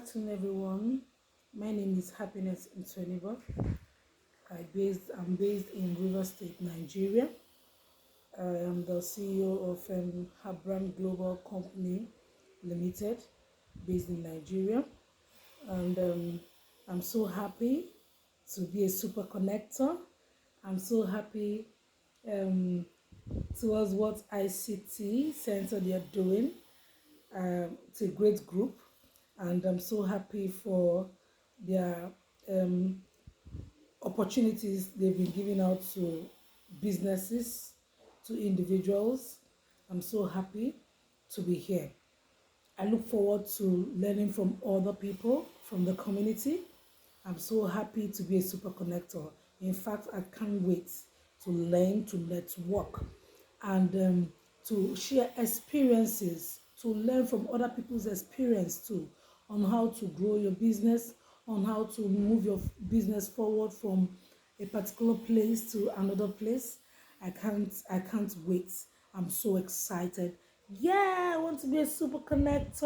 afternoon, everyone. My name is Happiness Ntoniba. I'm based in River State, Nigeria. I am the CEO of Habram Global Company Limited, based in Nigeria. And I'm so happy to be a super connector. I'm so happy um, towards what ICT Center they are doing. It's a great group, and I'm so happy for their um, opportunities they've been giving out to businesses, to individuals. I'm so happy to be here. I look forward to learning from other people from the community. I'm so happy to be a super connector. In fact, I can't wait to learn, to network, and to share experiences, to learn from other people's experience too, on how to grow your business, on how to move your business forward from a particular place to another place. I can't wait. I'm so excited. Yeah, I want to be a super connector.